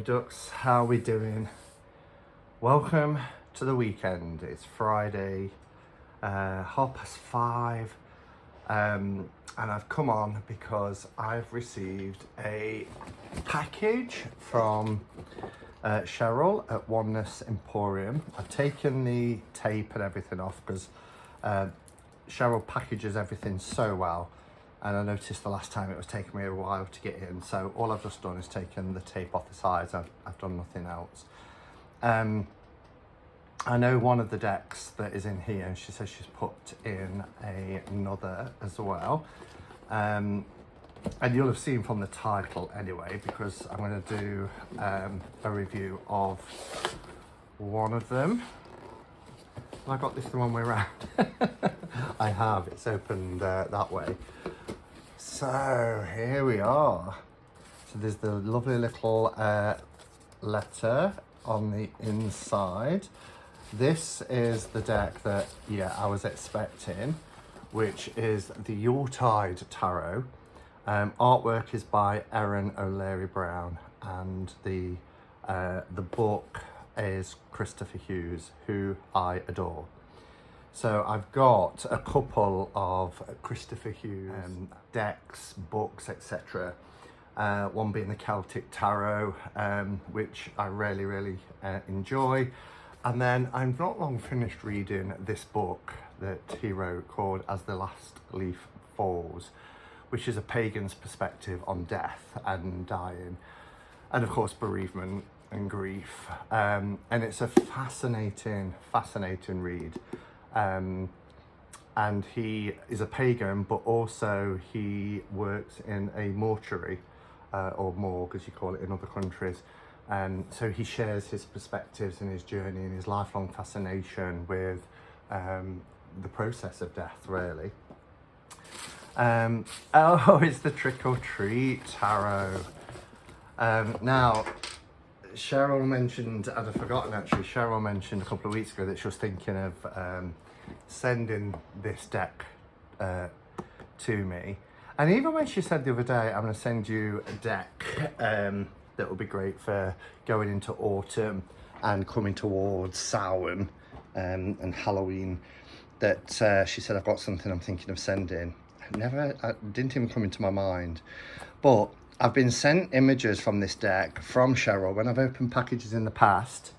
Ducks, how are we doing? Welcome to the weekend. It's Friday, 5:30, and I've come on because I've received a package from Cheryl at Oneness Emporium. I've taken the tape and everything off because Cheryl packages everything so well, and I noticed the last time it was taking me a while to get in, so all I've just done is taken the tape off the sides. I've done nothing else. I know one of the decks that is in here, and she says she's put in another as well, and you'll have seen from the title anyway, because I'm going to do a review of one of them. Have I got this the wrong way around? I have. It's opened that way. So here we are. So there's the lovely little letter on the inside. This is the deck that I was expecting, which is the Yuletide Tarot. Artwork is by Erin O'Leary Brown, and the book is Christopher Hughes, who I adore. So I've got a couple of Christopher Hughes decks, books, etc. One being the Celtic Tarot, which I really enjoy. And then I'm not long finished reading this book that he wrote called As the Last Leaf Falls, which is a pagan's perspective on death and dying, and of course bereavement and grief. And it's a fascinating read. And he is a pagan, but also he works in a mortuary, or morgue as you call it in other countries. So he shares his perspectives and his journey and his lifelong fascination with the process of death, really. Oh, it's the Trick or Treat Tarot. Now, Cheryl mentioned, and I've forgotten actually, Cheryl mentioned a couple of weeks ago that she was thinking of sending this deck to me. And even when she said the other day, I'm going to send you a deck that will be great for going into autumn and coming towards Samhain and Halloween, that she said, I've got something I'm thinking of sending. It didn't even come into my mind. But I've been sent images from this deck from Cheryl when I've opened packages in the past.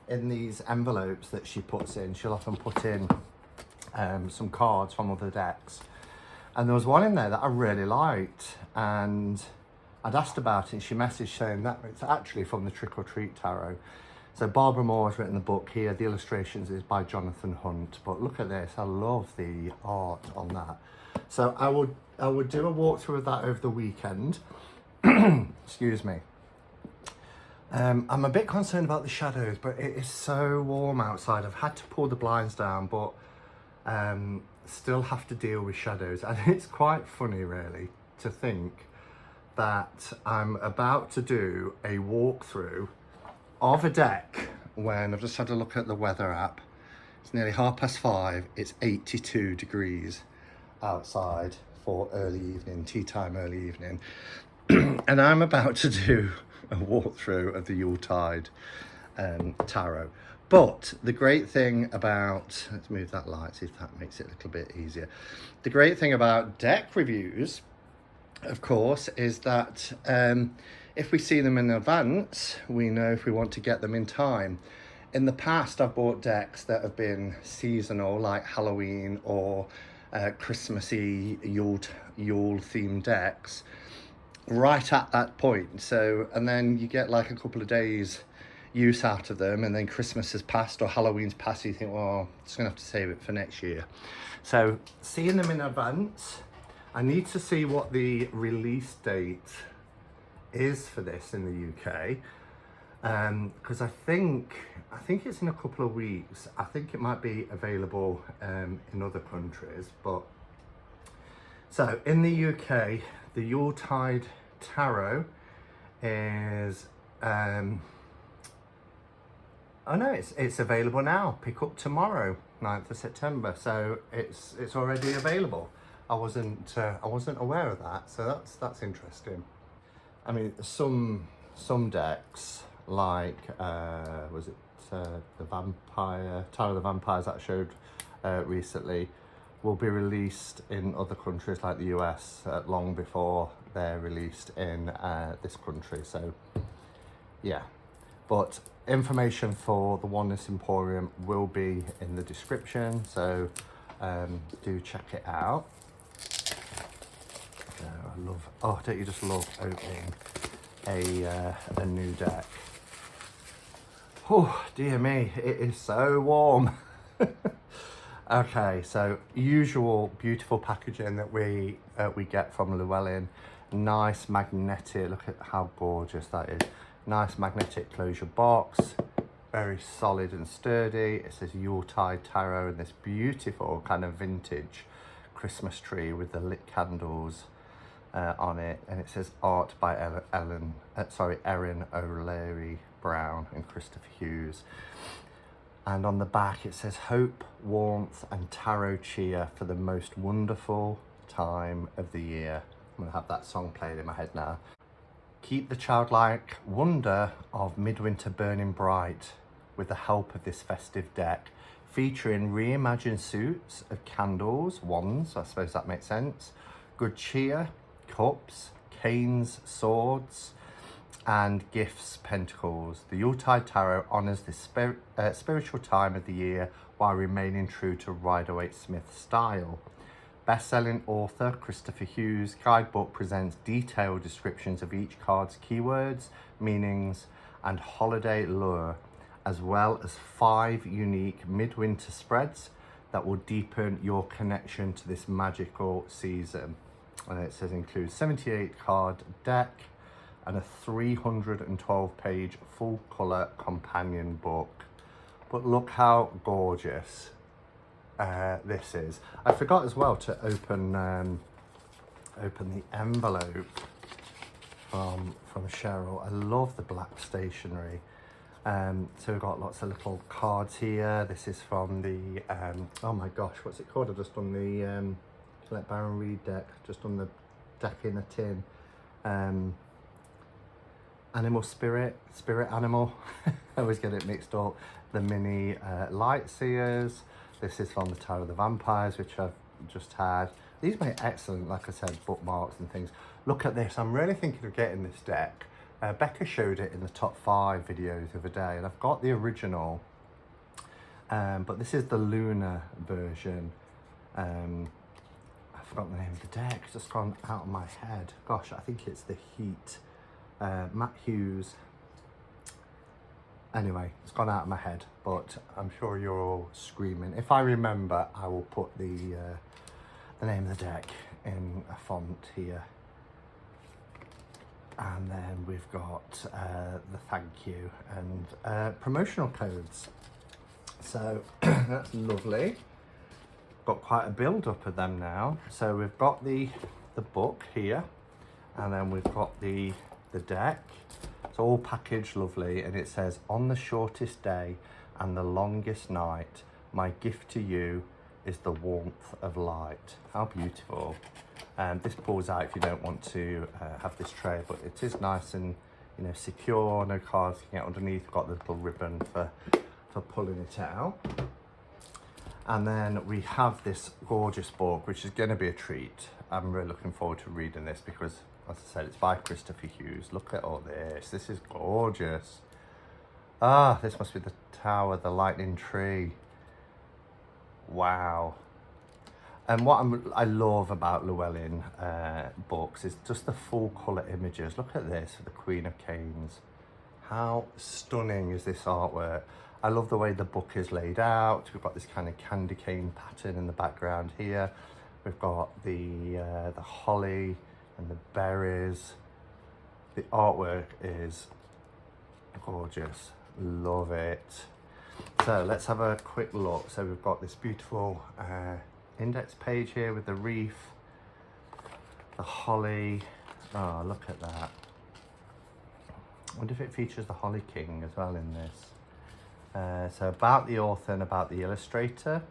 In these envelopes that she puts in, she'll often put in some cards from other decks. And there was one in there that I really liked, and I'd asked about it, and she messaged saying that it's actually from the Trick or Treat Tarot. So Barbara Moore has written the book here. The illustrations is by Jonathan Hunt. But look at this, I love the art on that. So I would do a walkthrough of that over the weekend. Excuse me. I'm a bit concerned about the shadows, but it is so warm outside. I've had to pull the blinds down, but still have to deal with shadows. And it's quite funny, really, to think that I'm about to do a walkthrough of a deck when I've just had a look at the weather app. It's nearly 5:30. It's 82 degrees outside for early evening, tea time, early evening. And I'm about to do a walkthrough of the Yuletide Tarot. But the great thing about, let's move that light, see if that makes it a little bit easier. The great thing about deck reviews, of course, is that if we see them in advance, we know if we want to get them in time. In the past, I've bought decks that have been seasonal, like Halloween or Christmassy Yule themed decks, right at that point. So, and then you get like a couple of days use out of them, and then Christmas has passed or Halloween's passed, you think, well, I'm just gonna have to save it for next year. So seeing them in advance, I need to see what the release date is for this in the UK, because I think it's in a couple of weeks. I think it might be available in other countries, but so in the UK, the Yuletide Tarot is oh no, it's available now. Pick up tomorrow, 9th of September. So it's already available. I wasn't aware of that, so that's interesting. I mean, some decks like, was it the Vampire, Tower of the Vampires that I showed recently, will be released in other countries like the US long before they're released in this country. So yeah, but information for the Oneness Emporium will be in the description, so do check it out. Don't you just love opening a new deck? Oh dear me, it is so warm. Okay, so usual beautiful packaging that we get from Llewellyn. Nice magnetic, look at how gorgeous that is. Nice magnetic closure box, very solid and sturdy. It says Yuletide Tarot and this beautiful kind of vintage Christmas tree with the lit candles on it, and it says art by Erin O'Leary Brown and Christopher Hughes. And on the back it says hope, warmth and tarot cheer for the most wonderful time of the year. I'm gonna have that song playing in my head now. Keep the childlike wonder of midwinter burning bright with the help of this festive deck, featuring reimagined suits of candles, wands, I suppose that makes sense, good cheer, cups, canes, swords, and gifts, pentacles. The Yuletide Tarot honours this spiritual time of the year while remaining true to Rider-Waite-Smith's style. Best-selling author Christopher Hughes' guidebook presents detailed descriptions of each card's keywords, meanings, and holiday lure, as well as 5 unique midwinter spreads that will deepen your connection to this magical season. And it says includes 78 card deck and a 312 page full colour companion book. But look how gorgeous this is. I forgot as well to open the envelope from Cheryl. I love the black stationery. So we've got lots of little cards here. This is from the oh my gosh, what's it called? I've just done the Let Baron Read deck, just on the deck in a tin. Animal spirit animal. I always get it mixed up. The mini light seers. This is from the Tower of the Vampires, which I've just had. These make excellent, like I said, bookmarks and things. Look at this. I'm really thinking of getting this deck. Becca showed it in the top 5 videos the other day, and I've got the original, but this is the lunar version. I forgot the name of the deck, it's just gone out of my head. Gosh, I think it's the Heat. Matt Hughes. Anyway, it's gone out of my head, but I'm sure you're all screaming. If I remember, I will put the name of the deck in a font here. And then we've got the thank you and promotional codes. So that's lovely. Got quite a build up of them now. So we've got the book here, and then we've got the deck. It's all packaged lovely, and it says, on the shortest day and the longest night, my gift to you is the warmth of light. How beautiful. This pulls out if you don't want to have this tray, but it is nice and, you know, secure. No cards can get underneath. Got the little ribbon for pulling it out. And then we have this gorgeous book, which is going to be a treat. I'm really looking forward to reading this because, as I said, it's by Christopher Hughes. Look at all this. This is gorgeous. Ah, this must be the tower, the lightning tree. Wow. And what I love about Llewellyn books is just the full colour images. Look at this for the Queen of Canes. How stunning is this artwork? I love the way the book is laid out. We've got this kind of candy cane pattern in the background here. We've got the holly and the berries. The artwork is gorgeous. Love it. So let's have a quick look. So we've got this beautiful index page here with the wreath, the holly. Oh, look at that. I wonder if it features the Holly King as well in this. So about the author and about the illustrator.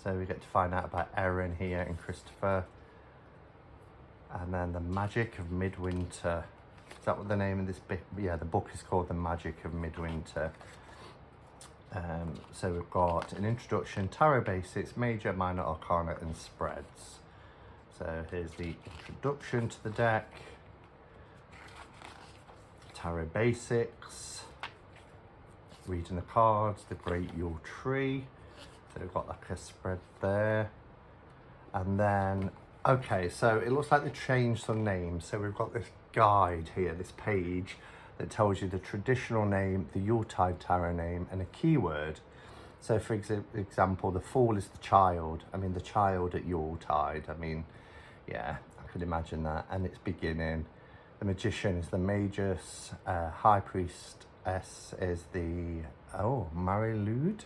So we get to find out about Erin here and Christopher. And then the magic of midwinter. Is that what the name of this book? Yeah, the book is called The Magic of Midwinter. So we've got an introduction, tarot basics, major, minor arcana, and spreads. So here's the introduction to the deck. Tarot basics, reading the cards, the Great Yule Tree. So we've got like a spread there. And then, okay, so it looks like they changed some names. So we've got this guide here, this page that tells you the traditional name, the Yuletide tarot name, and a keyword. So for example, the Fool is the child. I mean, the child at Yuletide. I mean, yeah, I could imagine that. And it's beginning. The Magician is the Magus. High Priestess is the, Mary Lude.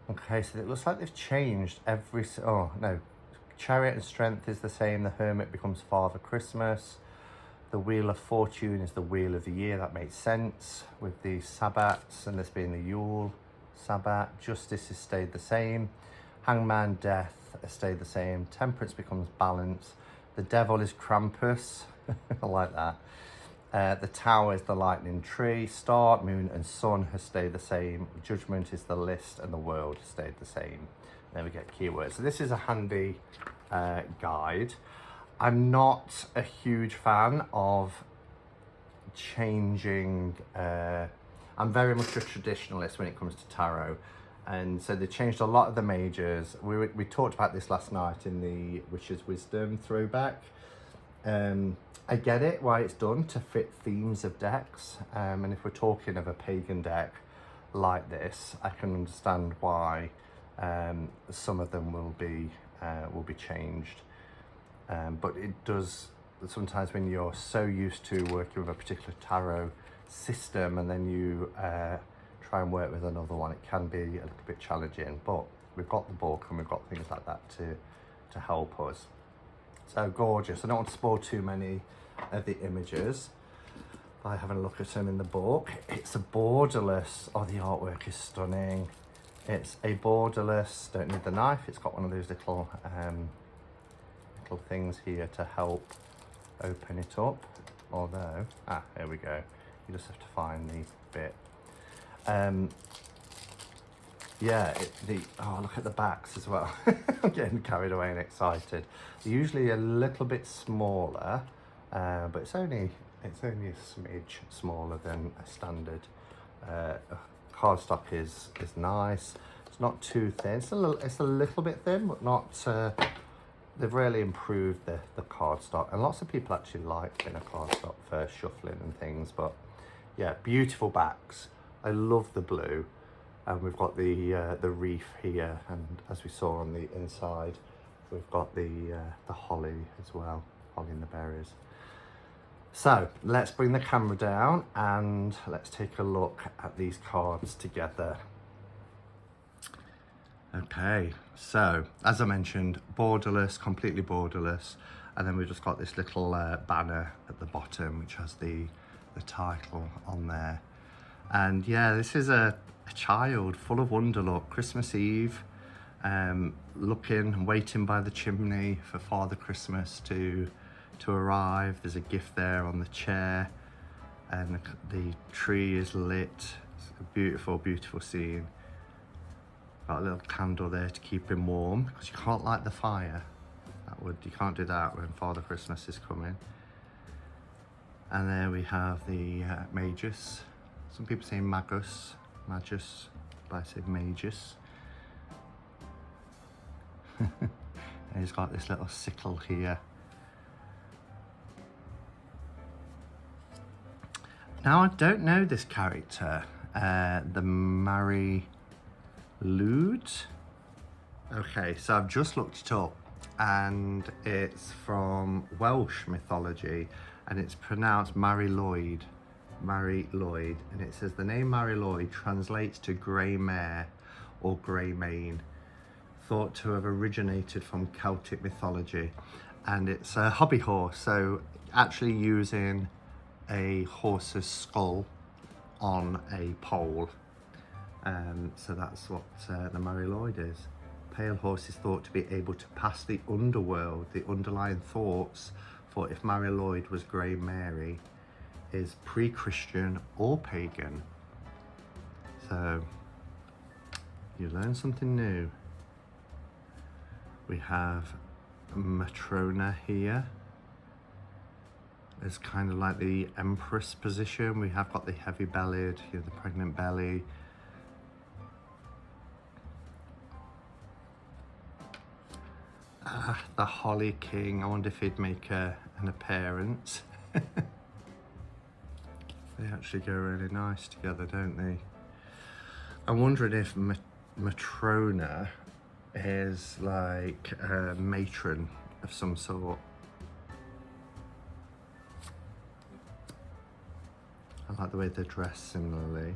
Okay, so it looks like they've changed every, Chariot and Strength is the same. The Hermit becomes Father Christmas. The Wheel of Fortune is the Wheel of the Year. That makes sense with the Sabbats and this being the Yule Sabbat. Justice has stayed the same. Hangman, Death has stayed the same. Temperance becomes Balance. The Devil is Krampus. I like that. The Tower is the Lightning Tree. Star, Moon, and Sun has stayed the same. Judgment is the List, and the World has stayed the same. There we get keywords. So this is a handy guide. I'm not a huge fan of changing. I'm very much a traditionalist when it comes to tarot. And so they changed a lot of the majors. We talked about this last night in the Witch's Wisdom throwback. I get it, why it's done to fit themes of decks. And if we're talking of a pagan deck like this, I can understand why some of them will be changed. But it does, sometimes when you're so used to working with a particular tarot system and then you try and work with another one, it can be a little bit challenging. But we've got the book and we've got things like that to help us. So gorgeous. I don't want to spoil too many of the images by having a look at them in the book. It's a borderless, the artwork is stunning. It's a borderless, don't need the knife. It's got one of those little things here to help open it up. Although, here we go. You just have to find the bit. Look at the backs as well. I'm getting carried away and excited. They're usually a little bit smaller, but it's only a smidge smaller than a standard. Cardstock is nice. It's not too thin. It's a little bit thin, but not. They've really improved the cardstock, and lots of people actually like thinner cardstock for shuffling and things. But yeah, beautiful backs. I love the blue, and we've got the reef here, and as we saw on the inside, we've got the holly as well, holly and the berries. So let's bring the camera down and let's take a look at these cards together. Okay, so as I mentioned, borderless, completely borderless, and then we've just got this little banner at the bottom which has the title on there. And yeah, this is a child full of wonder. Look, Christmas Eve, looking and waiting by the chimney for Father Christmas to arrive. There's a gift there on the chair, and the tree is lit. It's a beautiful, beautiful scene. Got a little candle there to keep him warm, because you can't light the fire. You can't do that when Father Christmas is coming. And there we have the Magus. Some people say Magus, but I say Magus. And he's got this little sickle here. Now, I don't know this character, the Mary Lude. Okay, so I've just looked it up, and it's from Welsh mythology, and it's pronounced Mary Lloyd, and it says the name Mary Lloyd translates to grey mare or grey mane, thought to have originated from Celtic mythology, and it's a hobby horse, so actually using a horse's skull on a pole. So that's what the Mary Lloyd is. Pale horse is thought to be able to pass the underworld, the underlying thoughts thought if Mary Lloyd was Grey Mary, is pre-Christian or pagan. So you learn something new. We have Matrona here. It's kind of like the Empress position. We have got the heavy bellied, the pregnant belly. The Holly King. I wonder if he'd make an appearance. They actually go really nice together, don't they? I'm wondering if Matrona is like a matron of some sort. I like the way they're dressed similarly.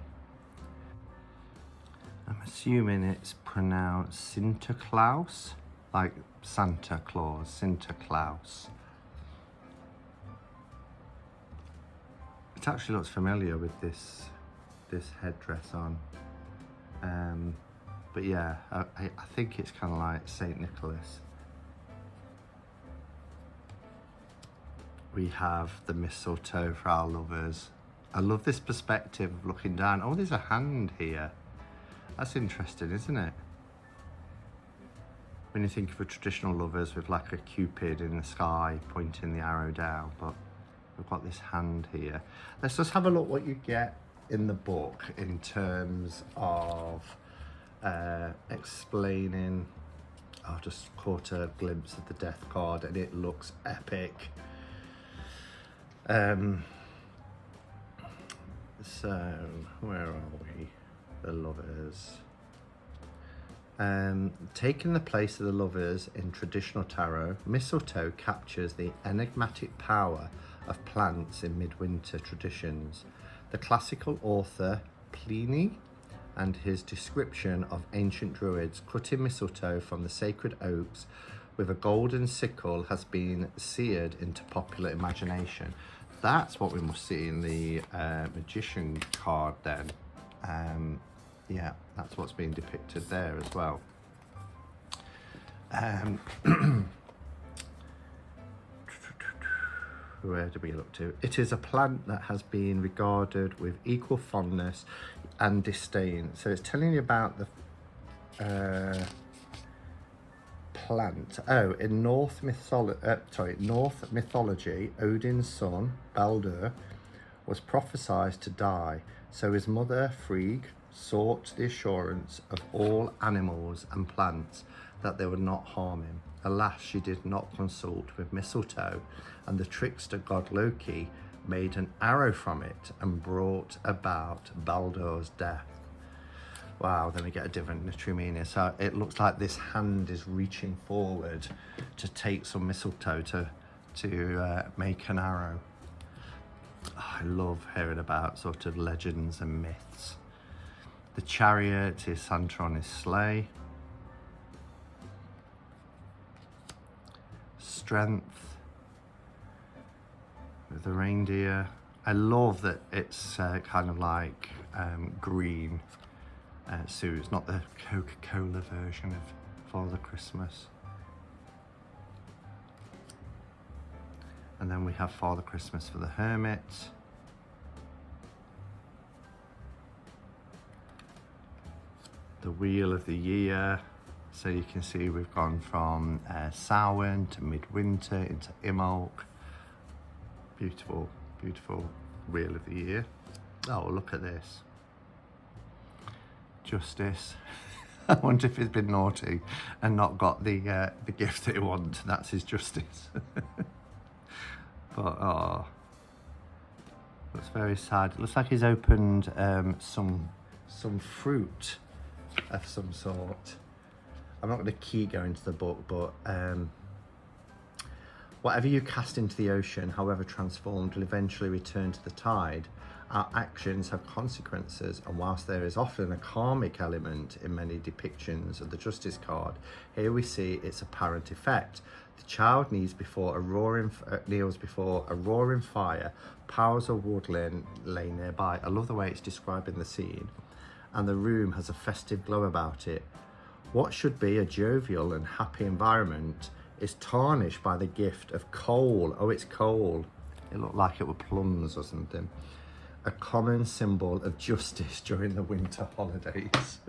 I'm assuming it's pronounced Sinterklaas, like Santa Claus, Sinterklaas. It actually looks familiar with this headdress on. But yeah, I think it's kind of like Saint Nicholas. We have the mistletoe for our lovers. I love this perspective of looking down. Oh, there's a hand here. That's interesting, isn't it? When you think of a traditional lovers with like a cupid in the sky pointing the arrow down, but we've got this hand here. Let's just have a look what you get in the book in terms of explaining. I've just caught a glimpse of the death card and it looks epic. So where are we? The lovers. Taking the place of the lovers in traditional tarot, mistletoe captures the enigmatic power of plants in midwinter traditions. The classical author Pliny and his description of ancient druids cutting mistletoe from the sacred oaks with a golden sickle has been seared into popular imagination. That's what we must see in the magician card then. Yeah, that's what's being depicted there as well. Where do we look to? It is a plant that has been regarded with equal fondness and disdain. So it's telling you about the plant. Oh, in North mythology, Odin's son, Baldur, was prophesied to die. So his mother, Frigg, sought the assurance of all animals and plants that they would not harm him. Alas, she did not consult with mistletoe, and the trickster god Loki made an arrow from it and brought about Baldur's death. Wow, then we get a different literary meaning. So it looks like this hand is reaching forward to take some mistletoe to make an arrow. Oh, I love hearing about sort of legends and myths. The chariot is Santa on his sleigh. Strength with the reindeer. I love that it's kind of like green suits, not the Coca-Cola version of Father Christmas. And then we have Father Christmas for the Hermit. The Wheel of the Year. So you can see we've gone from Samhain to midwinter into Imbolc. Beautiful, beautiful Wheel of the Year. Oh, look at this. Justice. I wonder if he's been naughty and not got the gift that he wants. That's his justice. But oh, looks very sad. It looks like he's opened some fruit of some sort. I'm not going to keep going to the book, but whatever you cast into the ocean, however transformed, will eventually return to the tide. Our actions have consequences, and whilst there is often a karmic element in many depictions of the Justice card, here we see its apparent effect. The child kneels before a roaring fire, piles of wood lay nearby. I love the way it's describing the scene, and the room has a festive glow about it. What should be a jovial and happy environment is tarnished by the gift of coal. Oh, it's coal. It looked like it were plums or something. A common symbol of justice during the winter holidays.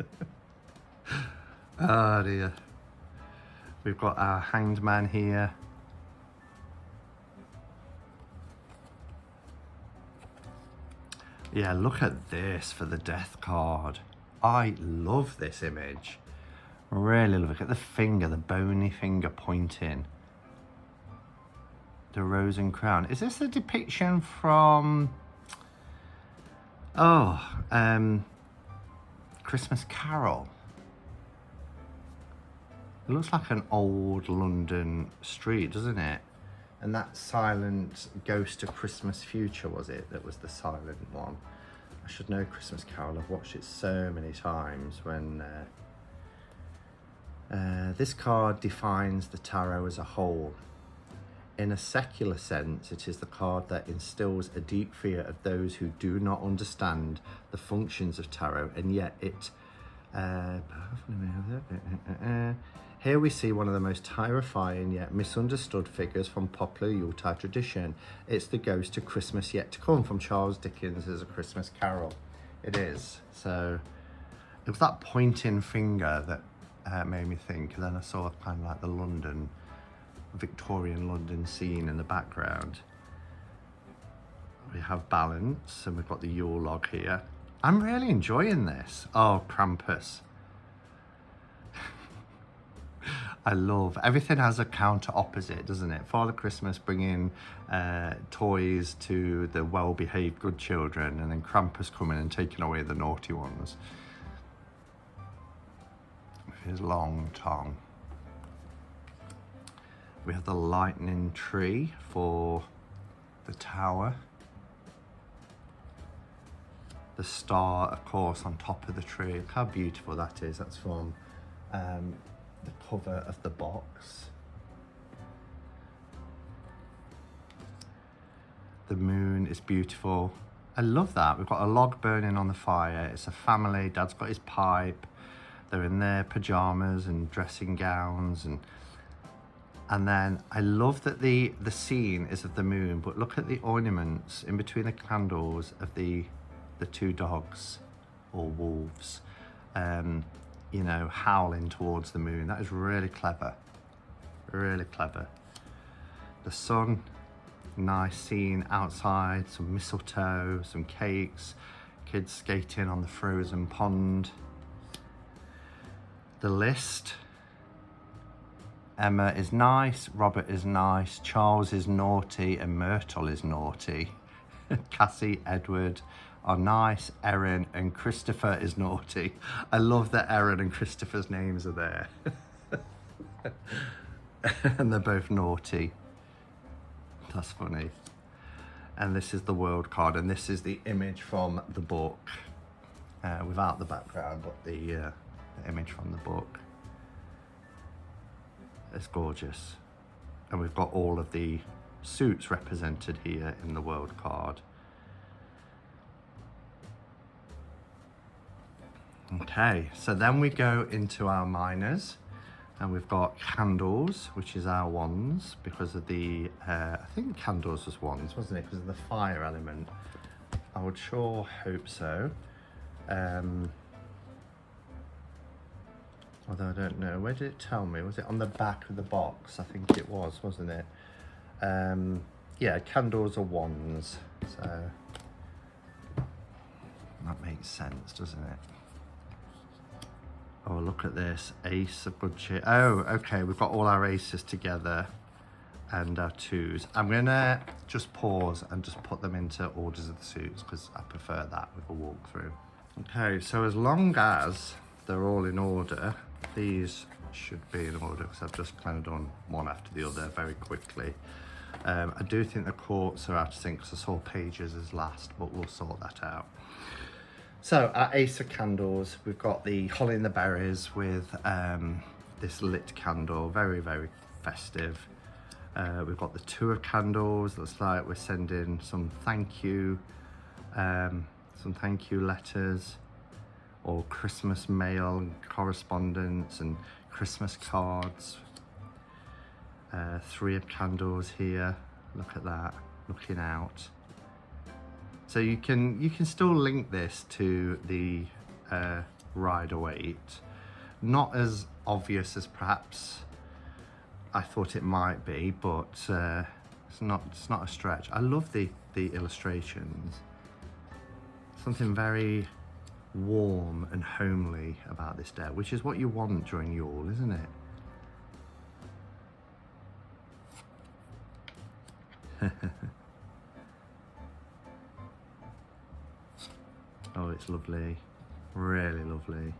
Oh dear. We've got our hanged man here. Yeah, look at this for the death card. I love this image. Really love it. Look at the finger, the bony finger pointing. The rose and crown. Is this a depiction from... Christmas Carol? It looks like an old London street, doesn't it? And that silent Ghost of Christmas Future, was it? That was the silent one. I should know Christmas Carol. I've watched it so many times. When this card defines the tarot as a whole. In a secular sense, it is the card that instills a deep fear of those who do not understand the functions of tarot, and yet it... Here we see one of the most terrifying yet misunderstood figures from popular Yuletide tradition. It's the Ghost of Christmas Yet to Come from Charles Dickens' A Christmas Carol. It is. So it was that pointing finger that made me think, and then I saw kind of like the London, Victorian London scene in the background. We have balance, and we've got the Yule log here. I'm really enjoying this. Oh, Krampus. I love everything has a counter opposite, doesn't it? Father Christmas bringing toys to the well-behaved good children, and then Krampus coming and taking away the naughty ones with his long tongue. We have the lightning tree for the tower. The star, of course, on top of the tree. Look how beautiful that is. That's from the cover of the box. The moon is beautiful. I love that. We've got a log burning on the fire. It's a family. Dad's got his pipe. They're in their pajamas and dressing gowns, and then I love that the scene is of the moon, but look at the ornaments in between the candles of the two dogs or wolves. You know, howling towards the moon. That is really clever. Really clever. The sun, nice scene outside, some mistletoe, some cakes, kids skating on the frozen pond. The list. Emma is nice, Robert is nice, Charles is naughty, and Myrtle is naughty. Cassie, Edward are nice, Erin and Christopher is naughty. I love that Erin and Christopher's names are there. And they're both naughty. That's funny. And this is the world card, and this is the image from the book. Without the background, but the image from the book. It's gorgeous. And we've got all of the suits represented here in the world card. Okay, so then we go into our minors, and we've got candles, which is our wands, because of the, I think candles was wands, wasn't it? Because of the fire element. I would sure hope so. Although I don't know, where did it tell me? Was it on the back of the box? I think it was, wasn't it? Yeah, candles are wands, so that makes sense, doesn't it? Oh, look at this, ace of good cheer. Oh, okay, we've got all our aces together and our twos. I'm gonna just pause and just put them into orders of the suits, because I prefer that with a walkthrough. Okay, so as long as they're all in order, these should be in order, because I've just kind of done one after the other very quickly. I do think the courts are out of sync, because I saw pages as last, but we'll sort that out. So our ace of candles, we've got the holly and the berries with this lit candle, very, very festive. We've got the two of candles. Looks like we're sending some thank you letters, or Christmas mail and correspondence and Christmas cards. 3 of candles here. Look at that, looking out. So you can still link this to the Rider-Waite. Not as obvious as perhaps I thought it might be, but it's not a stretch. I love the illustrations. Something very warm and homely about this deck, which is what you want during Yule, isn't it? Oh, it's lovely, really lovely.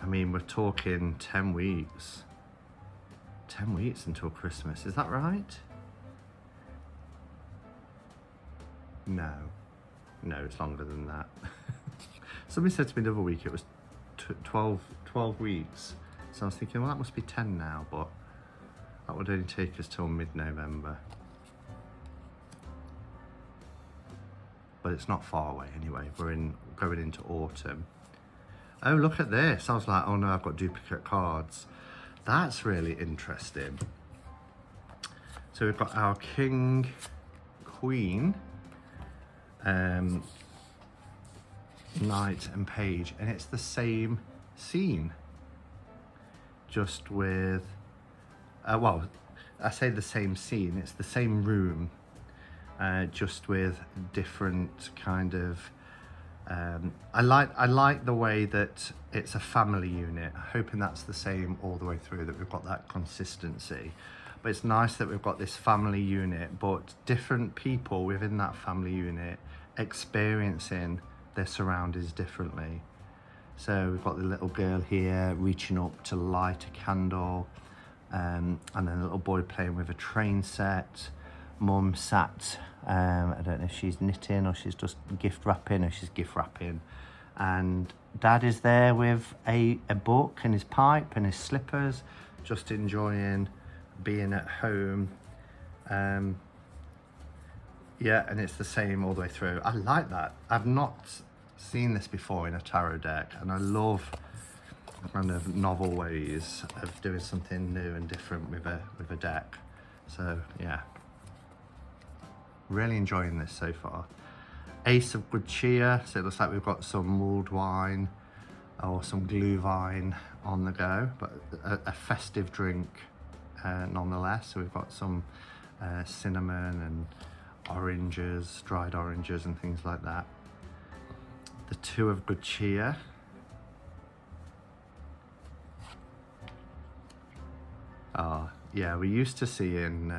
I mean, we're talking 10 weeks. 10 weeks until Christmas, is that right? No, it's longer than that. Somebody said to me the other week it was 12 weeks. So I was thinking, well, that must be 10 now, but that would only take us till mid-November. But it's not far away anyway. We're going into autumn. Oh, look at this. I was like, oh no, I've got duplicate cards. That's really interesting. So we've got our King, Queen, Knight and Page, and it's the same scene. Just with, well, I say the same scene, it's the same room, just with different kind of, I like the way that it's a family unit. Hoping that's the same all the way through, that we've got that consistency. But it's nice that we've got this family unit, but different people within that family unit experiencing their surroundings differently. So we've got the little girl here reaching up to light a candle, and then a little boy playing with a train set. Mum sat, I don't know if she's knitting or she's just gift wrapping, and Dad is there with a book and his pipe and his slippers, just enjoying being at home. Yeah, and it's the same all the way through. I like that. I've not seen this before in a tarot deck, and I love kind of novel ways of doing something new and different with a deck. So yeah, really enjoying this so far. Ace of good cheer, so it looks like we've got some mulled wine or some glühwein on the go, but a festive drink nonetheless. So we've got some cinnamon and oranges, dried oranges and things like that. The Two of good cheer. Yeah, we used to see in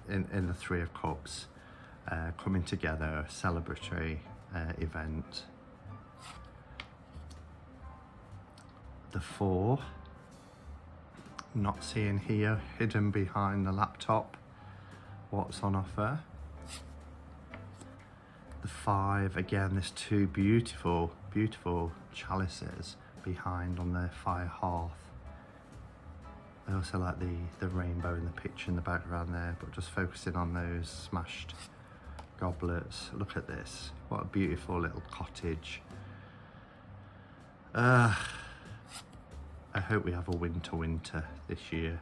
in the Three of Cups coming together, a celebratory event. The Four, not seeing here, hidden behind the laptop, what's on offer. The Five, again, there's two beautiful chalices behind on the fire hearth. I also like the rainbow in the picture in the background there, but just focusing on those smashed goblets. Look at this, what a beautiful little cottage. I hope we have a winter this year,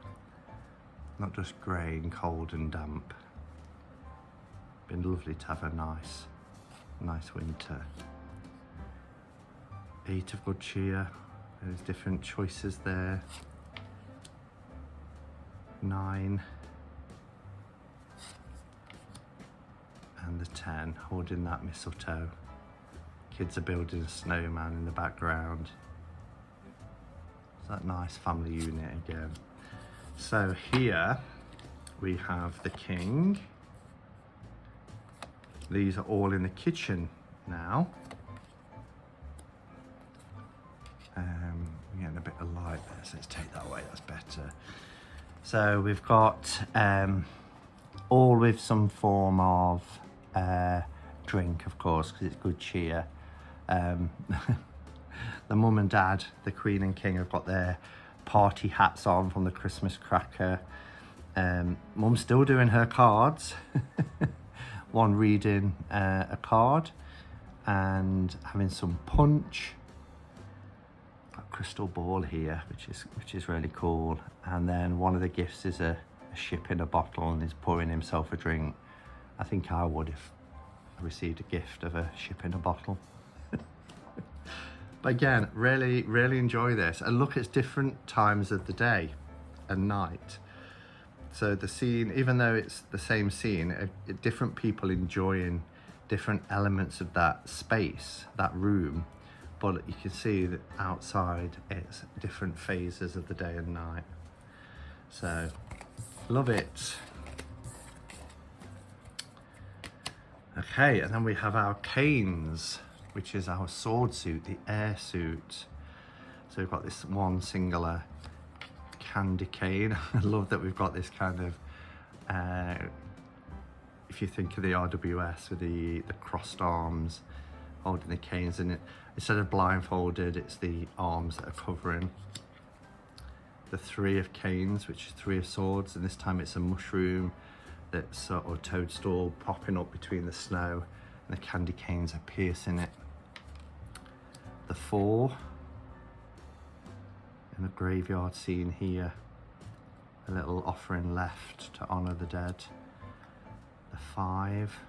not just grey and cold and damp. Been lovely to have a nice winter. Eight of good cheer, there's different choices there. 9 and the 10, holding that mistletoe. Kids are building a snowman in the background. It's that nice family unit again. So here we have the King. These are all in the kitchen now. We're getting a bit of light there, so let's take that away, that's better. So we've got all with some form of drink, of course, because it's good cheer. The mum and dad, the Queen and King, have got their party hats on from the Christmas cracker. Mum's still doing her cards. One reading a card and having some punch. crystal ball here, which is really cool. And then one of the gifts is a ship in a bottle, and he's pouring himself a drink. I think I would if I received a gift of a ship in a bottle. But again, really enjoy this, and look, it's different times of the day and night. So the scene, even though it's the same scene, different people enjoying different elements of that space, that room, but you can see that outside it's different phases of the day and night. So love it. Okay, and then we have our canes, which is our sword suit, the air suit. So we've got this one singular candy cane. I love that we've got this kind of, if you think of the RWS with the crossed arms holding the canes, and instead of blindfolded, it's the arms that are covering. The 3 of canes, which is 3 of swords, and this time it's a mushroom that's or toadstool popping up between the snow, and the candy canes are piercing it. The 4 in the graveyard scene here, a little offering left to honour the dead. The 5,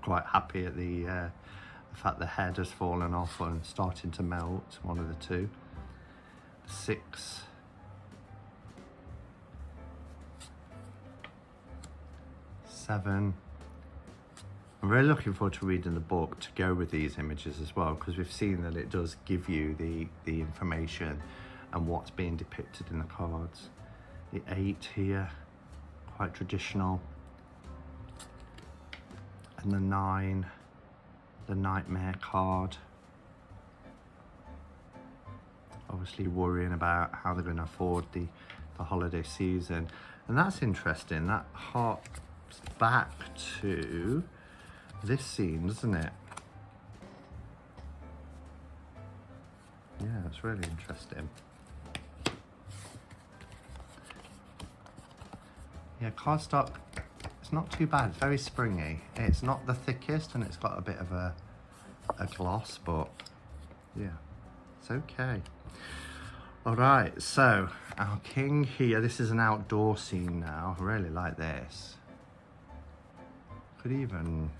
quite happy at the fact the head has fallen off and starting to melt, one of the 2. 6, 7. I'm really looking forward to reading the book to go with these images as well, because we've seen that it does give you the information and what's being depicted in the cards. The 8 here, quite traditional. And the 9, the nightmare card. Obviously worrying about how they're going to afford the holiday season. And that's interesting, that harks back to this scene, doesn't it? Yeah, it's really interesting. Yeah, cardstock, it's not too bad, it's very springy. It's not the thickest and it's got a bit of a gloss, but yeah, it's okay. All right, so our king here, this is an outdoor scene now. I really like this. Could even,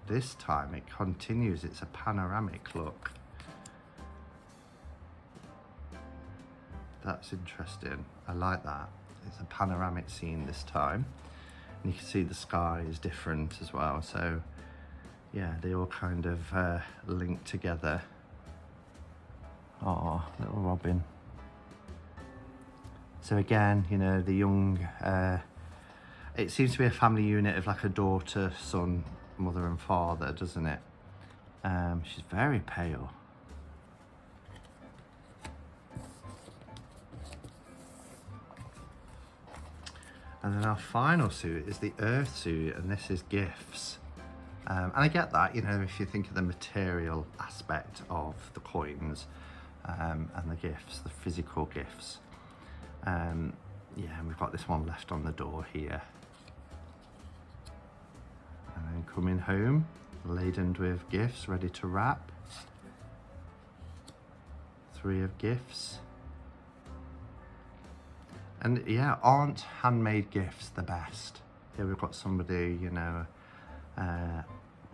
this time it continues, it's a panoramic look. That's interesting, I like that. It's a panoramic scene this time. And you can see the sky is different as well. So yeah, they all kind of link together. Oh, little Robin. So again, you know, the young, it seems to be a family unit of like a daughter, son, mother and father, doesn't it? She's very pale. And then our final suit is the earth suit, and this is gifts. And I get that, you know, if you think of the material aspect of the coins and the gifts, the physical gifts. Yeah, and we've got this one left on the door here. And then coming home, laden with gifts, ready to wrap. 3 of gifts. And yeah, aren't handmade gifts the best? Here we've got somebody, you know,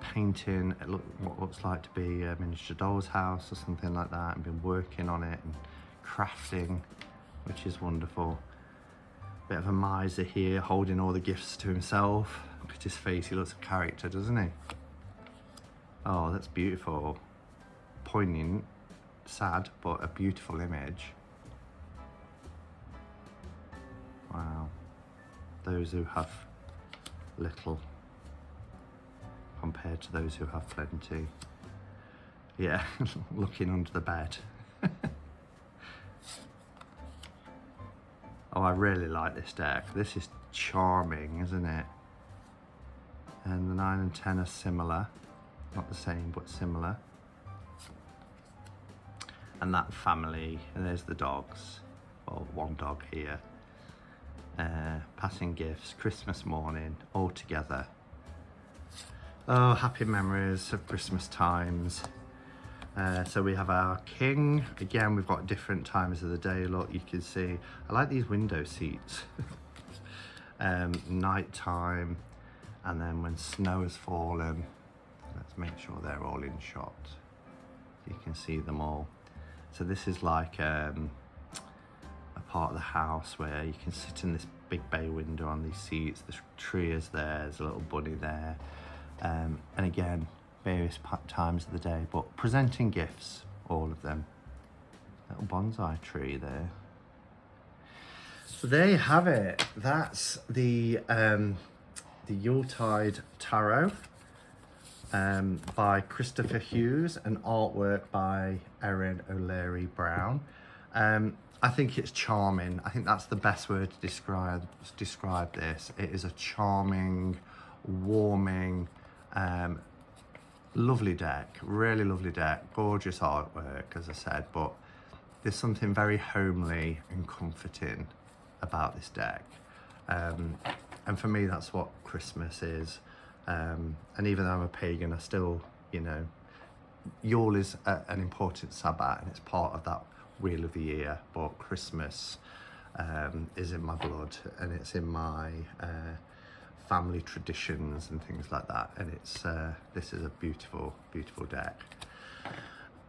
painting what looks like to be a miniature doll's house or something like that, and been working on it and crafting, which is wonderful. Bit of a miser here, holding all the gifts to himself. Look at his face, he looks a character, doesn't he? Oh, that's beautiful. Poignant, sad, but a beautiful image. Wow, those who have little compared to those who have plenty. Yeah, looking under the bed. Oh, I really like this deck. This is charming, isn't it? And the 9 and 10 are similar. Not the same, but similar. And that family, and there's the dogs. Well, one dog here. Passing gifts, Christmas morning, all together. Oh, happy memories of Christmas times. So we have our king. Again, we've got different times of the day. Look, you can see, I like these window seats. Night time, and then when snow has fallen, let's make sure they're all in shot. You can see them all. So this is like a part of the house where you can sit in this big bay window on these seats. The tree is there, there's a little bunny there. And again, various times of the day, but presenting gifts, all of them. Little bonsai tree there. So there you have it. That's the Yuletide Tarot by Christopher Hughes and artwork by Erin O'Leary Brown. I think it's charming. I think that's the best word to describe this. It is a charming, warming, lovely deck, really lovely deck, gorgeous artwork, as I said, but there's something very homely and comforting about this deck. And for me, that's what Christmas is. And even though I'm a pagan, I still, you know, Yule is an important Sabbath and it's part of that wheel of the year, but Christmas is in my blood and it's in my family traditions and things like that. And it's this is a beautiful, beautiful deck.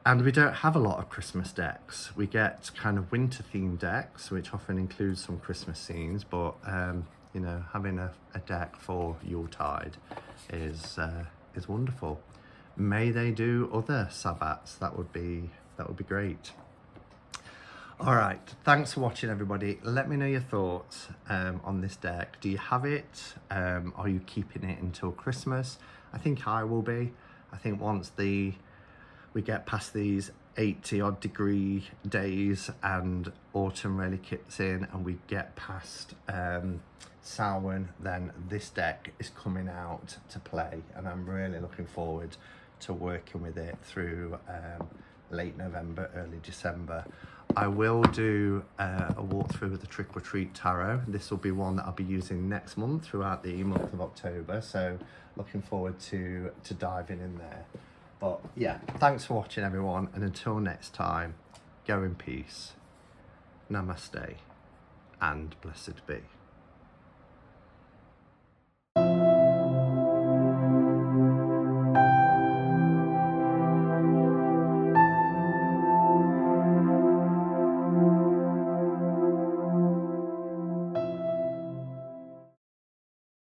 And we don't have a lot of Christmas decks. We get kind of winter themed decks, which often include some Christmas scenes, but you know, having a deck for Yuletide is wonderful. May they do other Sabbats? That would be great. All right, thanks for watching, everybody. Let me know your thoughts on this deck. Do you have it? Are you keeping it until Christmas? I think I will be. I think once we get past these 80 odd degree days and autumn really kicks in and we get past Samhain, then this deck is coming out to play, and I'm really looking forward to working with it through late November, early December. I will do a walkthrough with the Trick or Treat Tarot. This will be one that I'll be using next month throughout the month of October, so looking forward to diving in there. But yeah, thanks for watching, everyone, and until next time, go in peace, namaste, and blessed be.